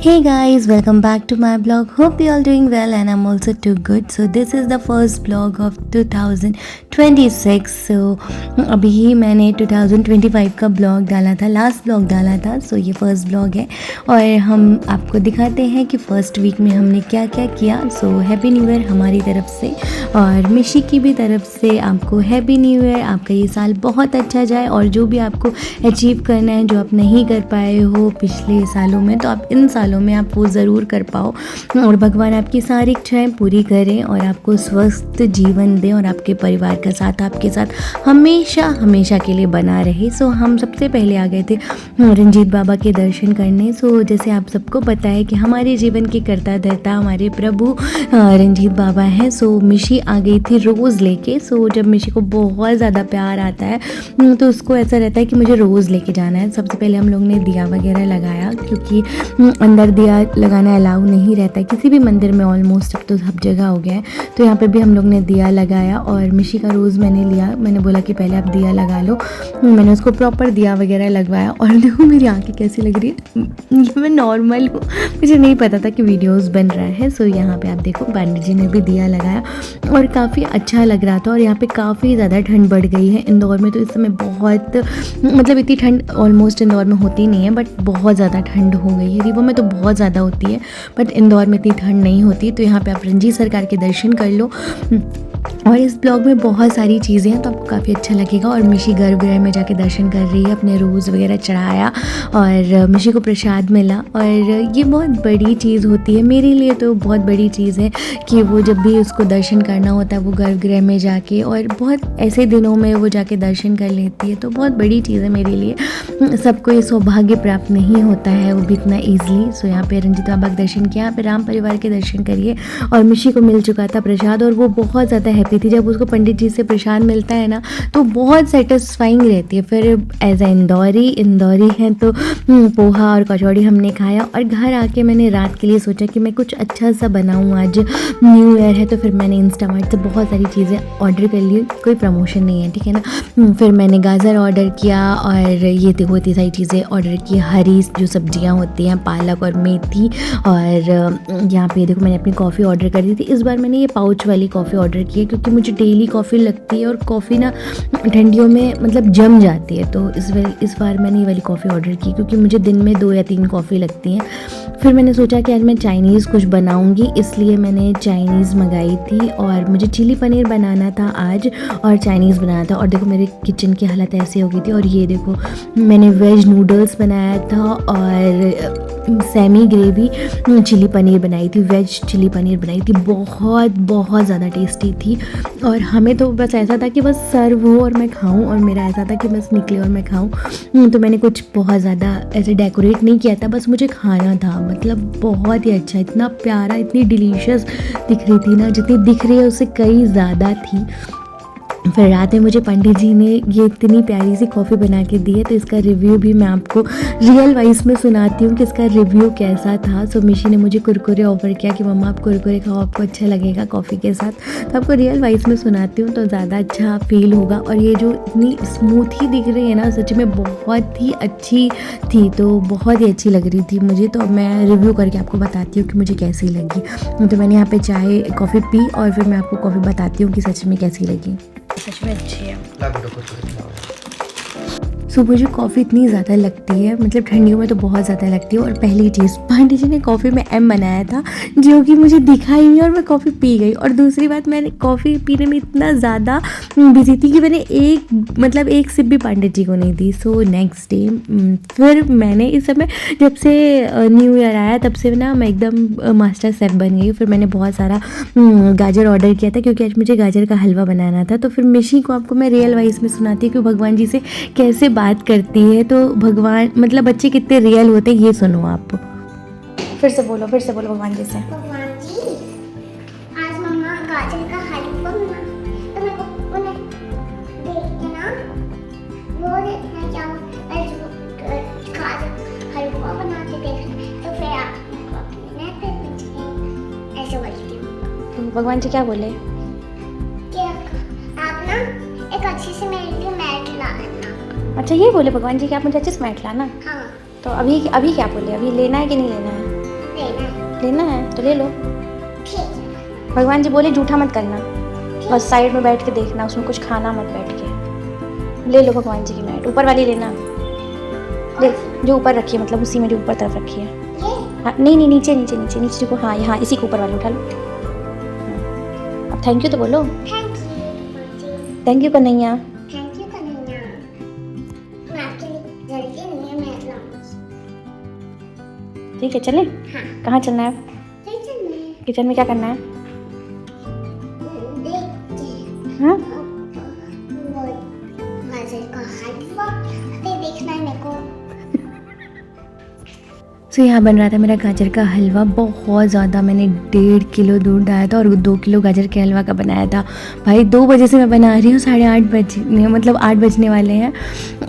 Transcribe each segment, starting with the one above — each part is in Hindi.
Hey guys, welcome back to my blog. Hope you all doing well and I'm also too good. So this is the first blog of 2026. So अभी ही मैंने 2025 का ब्लॉग डाला था, लास्ट ब्लॉग डाला था. सो ये फर्स्ट ब्लॉग है और हम आपको दिखाते हैं कि फर्स्ट वीक में हमने क्या क्या किया. सो हैप्पी न्यू ईयर हमारी तरफ से और मिशी की भी तरफ से आपको हैप्पी न्यू ईयर. आपका ये साल बहुत अच्छा जाए और जो भी आपको अचीव करना है, जो आप नहीं कर पाए हो पिछले सालों में, तो आप इन सालों में आप वो ज़रूर कर पाओ और भगवान आपकी सारी इच्छाएं पूरी करें और आपको स्वस्थ जीवन दें और आपके परिवार का साथ आपके साथ हमेशा हमेशा के लिए बना रहे. सो हम सबसे पहले आ गए थे रंजीत बाबा के दर्शन करने. सो जैसे आप सबको पता है कि हमारे जीवन के कर्ता धर्ता हमारे प्रभु रंजीत बाबा हैं. सो मिशी आ गई थी रोज़ लेके. सो जब मिशी को बहुत ज़्यादा प्यार आता है तो उसको ऐसा रहता है कि मुझे रोज़ लेके जाना है. सबसे पहले हम लोग ने दिया वगैरह लगाया क्योंकि अंदर दिया लगाना अलाउ नहीं रहता है किसी भी मंदिर में. ऑलमोस्ट अब तो सब जगह हो गया है. तो यहाँ पे भी हम लोग ने दिया लगाया और मिशी का रोज़ मैंने लिया. मैंने बोला कि पहले आप दिया लगा लो. मैंने उसको प्रॉपर दिया वगैरह लगवाया और देखो मेरी आंखें कैसी लग रही है. मैं नॉर्मल हूँ, मुझे नहीं पता था कि वीडियोस बन रहा है. सो यहाँ पे आप देखो पंडित जी ने भी दिया लगाया और काफ़ी अच्छा लग रहा था. और यहाँ पे काफ़ी ज़्यादा ठंड बढ़ गई है इंदौर में. तो इस समय बहुत मतलब इतनी ठंड ऑलमोस्ट इंदौर में होती नहीं है, बट बहुत ज़्यादा ठंड हो गई है. रीवा में तो बहुत ज़्यादा होती है बट इंदौर में इतनी ठंड नहीं होती. तो यहाँ पे आप रंजीत सरकार के दर्शन कर लो. और इस ब्लॉग में बहुत सारी चीज़ें हैं तो आपको काफ़ी अच्छा लगेगा. और मिशी गर्भगृह में जाके दर्शन कर रही है, अपने रोज़ वगैरह चढ़ाया और मिशी को प्रसाद मिला. और ये बहुत बड़ी चीज़ होती है मेरे लिए, तो बहुत बड़ी चीज़ है कि वो जब भी उसको दर्शन करना होता है वो गर्भगृह में जाके, और बहुत ऐसे दिनों में वो जाके दर्शन कर लेती है. तो बहुत बड़ी चीज़ है मेरे लिए. सबको ये सौभाग्य प्राप्त नहीं होता है वो भी इतना ईजिली. सो यहाँ पे रंजीत बाबा का दर्शन किया, यहाँ पे राम परिवार के दर्शन करिए. और मिशी को मिल चुका था प्रसाद और वो बहुत ज़्यादा हैप्पी थी. जब उसको पंडित जी से प्रसाद मिलता है ना तो बहुत सेटिस्फाइंग रहती है. फिर एज ए इंदौरी है तो पोहा और कचौड़ी हमने खाया. और घर आके मैंने रात के लिए सोचा कि मैं कुछ अच्छा सा बनाऊँ, आज न्यू ईयर है. तो फिर मैंने इंस्टामार्ट से बहुत सारी चीज़ें ऑर्डर कर ली. कोई प्रमोशन नहीं है, ठीक है ना. फिर मैंने गाजर ऑर्डर किया और ये देखो इतनी सारी चीज़ें ऑर्डर की. हरी जो सब्जियां होती हैं, पालक और मेथी. और यहाँ पे देखो मैंने अपनी कॉफ़ी ऑर्डर कर दी थी. इस बार मैंने ये पाउच वाली कॉफ़ी ऑर्डर की है क्योंकि मुझे डेली कॉफ़ी लगती है और कॉफ़ी ना ठंडियों में मतलब जम जाती है. तो इस बार मैंने ये वाली कॉफ़ी ऑर्डर की क्योंकि मुझे दिन में 2 या 3 कॉफ़ी लगती हैं. फिर मैंने सोचा कि आज मैं चाइनीज़ कुछ बनाऊंगी, इसलिए मैंने चाइनीज़ मंगाई थी. और मुझे चिली पनीर बनाना था आज और चाइनीज़ बनाना था. और देखो मेरे किचन की हालत ऐसी हो गई थी. और ये देखो मैंने वेज नूडल्स बनाया था और सेमी ग्रेवी चिली पनीर बनाई थी, वेज चिली पनीर बनाई थी. बहुत बहुत ज़्यादा टेस्टी थी. और हमें तो बस ऐसा था कि बस सर्व हो और मैं खाऊं, और मेरा ऐसा था कि बस निकले और मैं खाऊं. तो मैंने कुछ बहुत ज़्यादा ऐसे डेकोरेट नहीं किया था, बस मुझे खाना था. मतलब बहुत ही अच्छा, इतना प्यारा, इतनी डिलीशियस दिख रही थी ना, जितनी दिख रही है उससे कई ज़्यादा थी. फिर रात में मुझे पंडित जी ने ये इतनी प्यारी सी कॉफ़ी बना के दी है. तो इसका रिव्यू भी मैं आपको रियल वाइज में सुनाती हूँ कि इसका रिव्यू कैसा था. सो मिशी ने मुझे कुरकुरे ऑफर किया कि मम्मा आप कुरकुरे खाओ, आपको अच्छा लगेगा कॉफ़ी के साथ. तो आपको रियल वाइज में सुनाती हूँ तो ज़्यादा अच्छा फील होगा. और ये जो इतनी स्मूथ ही दिख रही है ना, सच में बहुत ही अच्छी थी. तो बहुत ही अच्छी लग रही थी मुझे. तो मैं रिव्यू करके आपको बताती हूँ कि मुझे कैसी लगी. तो मैंने यहाँ पे चाय कॉफ़ी पी और फिर मैं आपको कॉफ़ी बताती हूँ कि सच में कैसी लगी. सच में अच्छी है. सो मुझे कॉफ़ी इतनी ज़्यादा लगती है, मतलब ठंडियों में तो बहुत ज़्यादा लगती है. और पहली चीज़ पंडित जी ने कॉफ़ी में एम बनाया था जो कि मुझे दिखा ही नहीं और मैं कॉफ़ी पी गई. और दूसरी बात, मैंने कॉफ़ी पीने में इतना ज़्यादा बिजी थी कि मैंने एक सिप भी पंडित जी को नहीं दी. सो नेक्स्ट डे फिर मैंने इस समय जब से न्यू ईयर आया तब से ना मैं एकदम मास्टर शेफ़ बन गई. फिर मैंने बहुत सारा गाजर ऑर्डर किया था क्योंकि आज मुझे गाजर का हलवा बनाना था. तो फिर मिशी को आपको मैं रियल वाइज में सुनाती हूँ कि भगवान जी से कैसे बात करती है. तो भगवान मतलब बच्चे कितने रियल होते हैं ये सुनो आप. फिर से बोलो भगवान जी से. भगवान जी, आज मम्मा गाजर का हलवा बना, तो मेरे को उन्हें देख के ना वो देखना चाहूँ गाजर हलवा बना के देखना. तो फिर आप मेरे को अपने नेट पे पूछें, ऐसे बोलती हूँ. तो भगवान जी क्या बोले कि आप ना एक अच्छी सी मेरे लिए मैट लाना. अच्छा ये बोले भगवान जी कि आप मुझे अच्छे से मैट लाना. हाँ. तो अभी क्या बोले, अभी लेना है कि नहीं लेना है? लेना है। लेना है तो ले लो। ठीक है। भगवान जी बोले झूठा मत करना, बस साइड में बैठ के देखना, उसमें कुछ खाना मत बैठ के। ले लो भगवान जी की मैट, ऊपर वाली लेना, ले जो ऊपर रखी है, मतलब उसी में जो ऊपर तरफ रखी है। ये हाँ नहीं नहीं, नीचे नीचे नीचे नीचे को, हाँ यहाँ इसी के ऊपर वाले उठा लो। अब थैंक यू तो बोलो। Thank you Kanhaiya. Thank you Kanhaiya. मैं आपके लिए जल्दी नहीं है, मैं लाऊंगी। ठीक है चले, हाँ कहाँ चलना है? किचन में किचन में क्या करना है? देखते हैं। हाँ वो गाजर का हलवा अभी देखना है मेरे को। सो यहाँ बन रहा था मेरा गाजर का हलवा। बहुत ज़्यादा, मैंने 1.5 किलो दूध डाला था और 2 किलो गाजर के हलवा का बनाया था। भाई 2 बजे से मैं बना रही हूँ, 8:30 बजने, मतलब 8 बजने वाले हैं।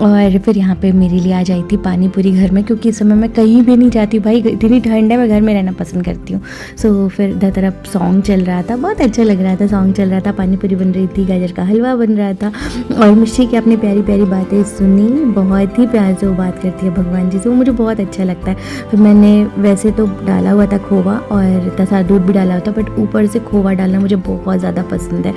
और फिर यहाँ पे मेरे लिए आ जाई थी पानी पूरी घर में, क्योंकि इस समय मैं कहीं भी नहीं जाती भाई, इतनी ठंड है, मैं घर में रहना पसंद करती हूँ। सो फिर इधर तरफ सॉन्ग चल रहा था, बहुत अच्छा लग रहा था, सॉन्ग चल रहा था, पानी पूरी बन रही थी, गाजर का हलवा बन रहा था। और मिश्री की अपनी प्यारी प्यारी बातें सुनी, बहुत ही प्यार से वो बात करती है भगवान जी से, वो मुझे बहुत अच्छा लगता है। फिर मैंने वैसे तो डाला हुआ था खोवा और इतना सारा दूध भी डाला हुआ था, बट ऊपर से खोवा डालना मुझे बहुत ज़्यादा पसंद है,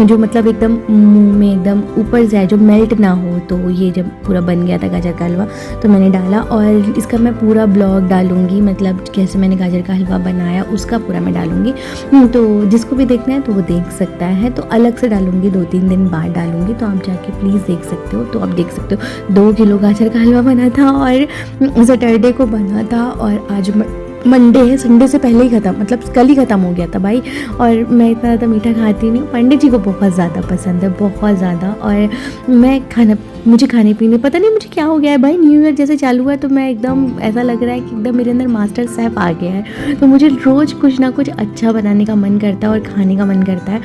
जो मतलब एकदम मुंह में एकदम ऊपर से आए, जो मेल्ट ना हो। तो ये जब पूरा बन गया था गाजर का हलवा तो मैंने डाला, और इसका मैं पूरा ब्लॉग डालूंगी, मतलब कैसे मैंने गाजर का हलवा बनाया उसका पूरा मैं डालूंगी। तो जिसको भी देखना है तो वो देख सकता है। तो अलग से डालूंगी, 2-3 दिन बाद डालूंगी, तो आप जाके प्लीज़ देख सकते हो। तो आप देख सकते हो 2 किलो गाजर का हलवा बना था और सैटरडे को बना था, और आज मंडे है, संडे से पहले ही ख़त्म, मतलब कल ही ख़त्म हो गया था भाई। और मैं इतना ज़्यादा मीठा खाती नहीं हूँ, पंडित जी को बहुत ज़्यादा पसंद है, बहुत ज़्यादा। और मुझे खाने पीने पता नहीं मुझे क्या हो गया है भाई, न्यू ईयर जैसे चालू हुआ तो मैं एकदम ऐसा लग रहा है कि एकदम मेरे अंदर मास्टर शेफ आ गया है। तो मुझे रोज़ कुछ ना कुछ अच्छा बनाने का मन करता है और खाने का मन करता है।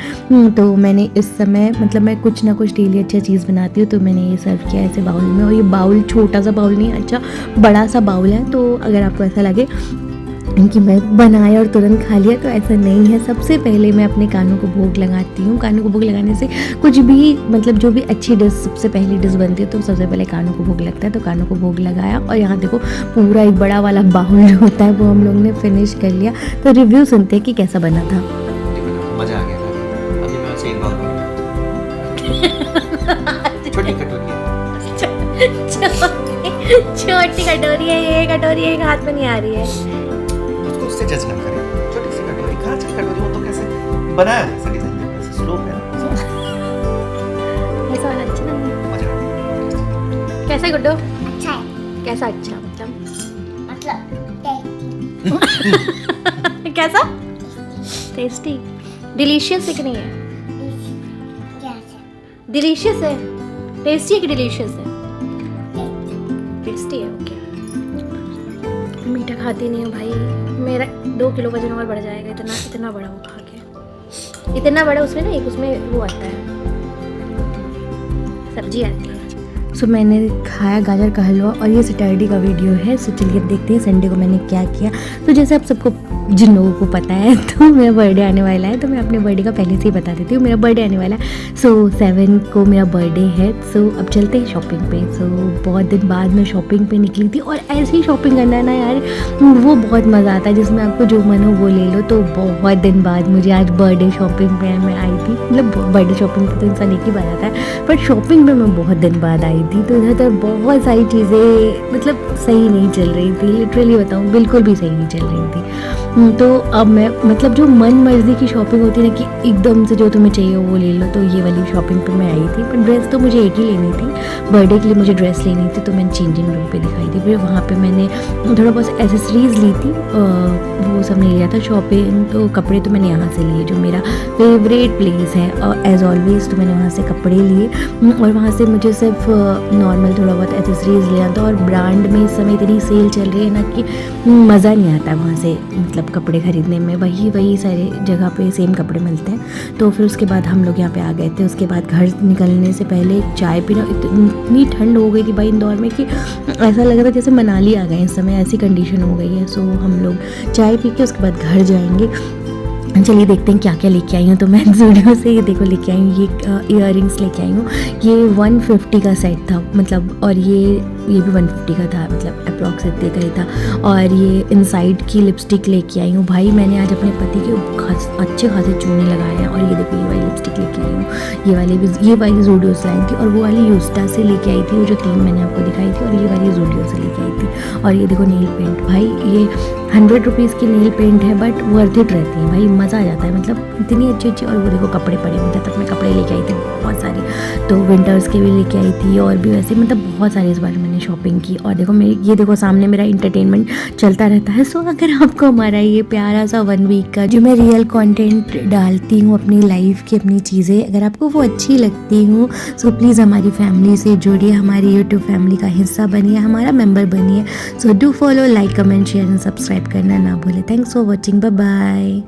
तो मैंने इस समय, मतलब मैं कुछ ना कुछ डेली अच्छा चीज़ बनाती हूँ, तो मैंने ये सर्व किया ऐसे बाउल में। और ये बाउल छोटा सा बाउल नहीं, अच्छा बड़ा सा बाउल है। तो अगर आपको ऐसा लगे कि मैं बनाया और तुरंत खा लिया, तो ऐसा नहीं है। सबसे पहले मैं अपने कानों को भोग लगाती हूँ। कानों को भोग लगाने से कुछ भी, मतलब जो भी अच्छी डिश, सबसे पहली डिश बनती है तो सबसे पहले कानों को भोग लगता है। तो कानों को भोग लगाया, और यहाँ देखो पूरा एक बड़ा वाला बाउल जो होता है वो हम लोग ने फिनिश कर लिया। तो रिव्यू सुनते हैं कि कैसा बना था। मजा आ गया था। अभी मैं उसे एक बाउल छोटी कटोरी छोटी कटोरी है ये, कटोरी एक हाथ में नहीं आ रही है। उसको उससे जज ना करें। छोटी सी कटोरी, कहाँ से कटोरी, वो तो कैसे बनाया है, ऐसा डिजाइन है, ऐसे स्लो है ना। ऐसा वाला अच्छा नहीं है। मजा आ गया। कैसा है गुड्डो? अच्छा है, कैसा अच्छा, मतलब टेस्टी। कैसा? टेस्टी, डिलीशियस है कि नहीं है? डिलीशियस है, टेस्टी है कि डिलीशियस है? टेस्टी है, ओके। मीठा खाती नहीं हूँ भाई, मेरा 2 किलो वजन और बढ़ जाएगा, इतना बड़ा वो खा के, इतना बड़ा। उसमें ना एक उसमें वो आता है, सब्जी आती है। सो मैंने खाया गाजर का हलवा, और ये सैटरडे का वीडियो है। सो चलिए देखते हैं संडे को मैंने क्या किया। तो जैसे आप सबको, जिन लोगों को पता है, तो मेरा बर्थडे आने वाला है, तो मैं अपने बर्थडे का पहले से ही बता देती हूँ। मेरा बर्थडे आने वाला है, सो 7 को मेरा बर्थडे है। सो अब चलते हैं शॉपिंग पे। सो बहुत दिन बाद मैं शॉपिंग पे निकली थी, और ऐसी ही शॉपिंग करना है ना यार, वो बहुत मज़ा आता है, जिसमें आपको जो मन हो वो ले लो। तो बहुत दिन बाद मुझे आज बर्थडे शॉपिंग पे मैं आई थी, मतलब बर्थडे शॉपिंग पे तो इंसान एक ही बार आता है, बट शॉपिंग पे मैं बहुत दिन बाद आई थी। तो इधर बहुत सारी चीज़ें मतलब सही नहीं चल रही थी, लिटरली बताऊँ बिल्कुल भी सही नहीं चल रही थी। तो अब मैं, मतलब जो मन मर्जी की शॉपिंग होती है ना, कि एकदम से जो तुम्हें चाहिए वो ले लो, तो ये वाली शॉपिंग पे मैं आई थी। पर ड्रेस तो मुझे एक ही लेनी थी, बर्थडे के लिए मुझे ड्रेस लेनी थी, तो मैंने चेंजिंग रूम पे दिखाई थी। फिर वहाँ पे मैंने थोड़ा बहुत एसेसरीज़ ली थी, वो सब नहीं लिया था शॉपिंग। तो कपड़े तो मैंने यहाँ से लिए, जो मेरा फेवरेट प्लेस है, और एज ऑलवेज तो मैंने वहाँ से कपड़े लिए। और वहाँ से मुझे सिर्फ नॉर्मल थोड़ा बहुत एसेसरीज़ लेना था, और ब्रांड में इस समय इतनी सेल चल रही है ना कि मज़ा नहीं आता है वहाँ से, मतलब कपड़े खरीदने में। वही सारे जगह पे सेम कपड़े मिलते हैं। तो फिर उसके बाद हम लोग यहाँ पे आ गए थे। उसके बाद घर निकलने से पहले चाय पीना, इतनी ठंड हो गई थी भाई इंदौर में कि ऐसा लग रहा था जैसे मनाली आ गए इस समय, ऐसी कंडीशन हो गई है। सो हम लोग चाय पी के उसके बाद घर जाएंगे। चलिए देखते हैं क्या क्या लेके आई हूँ। तो मैं ज़ूडियो से ये देखो लेके आई हूँ, ये इयररिंग्स लेके आई हूँ। ये 150 का सेट था मतलब, और ये भी 150 का था मतलब अप्रॉक्स इतने का ही था। और ये इनसाइड की लिपस्टिक लेके आई हूँ। भाई मैंने आज अपने पति के अच्छे खासे चूने लगाए हैं। और ये देखो ये वाली लिपस्टिक लेके आई हूँ। ये वाली ज़ूडियो से लाई थी, और वो वाली यूस्टा से लेके आई थी, वो जो 3 मैंने आपको दिखाई थी, और ये वाली ज़ूडियो से लेके आई थी। और ये देखो नेल पेंट, भाई ये 100 रुपीज़ की नेल पेंट है बट वर्थ इट रहती है भाई, मज़ा आ जाता है मतलब इतनी अच्छी। और वो देखो कपड़े पड़े हुए थे, तब मैं कपड़े लेके आई थी बहुत सारे, तो विंटर्स के भी लेके आई थी, और भी वैसे मतलब बहुत सारी इस बार मैंने शॉपिंग की। और देखो ये देखो सामने मेरा इंटरटेनमेंट चलता रहता है। सो अगर आपको हमारा ये प्यारा सा 1 वीक का जो मैं रियल कंटेंट डालती हूँ अपनी लाइफ की, अपनी चीज़ें, अगर आपको वो अच्छी लगती हूँ सो प्लीज़ हमारी फैमिली से जुड़िए, हमारी यूट्यूब फैमिली का हिस्सा बनिए, हमारा मेंबर बनिए। So do follow, like, comment, share and subscribe करना ना भूले। Thanks for watching, bye bye.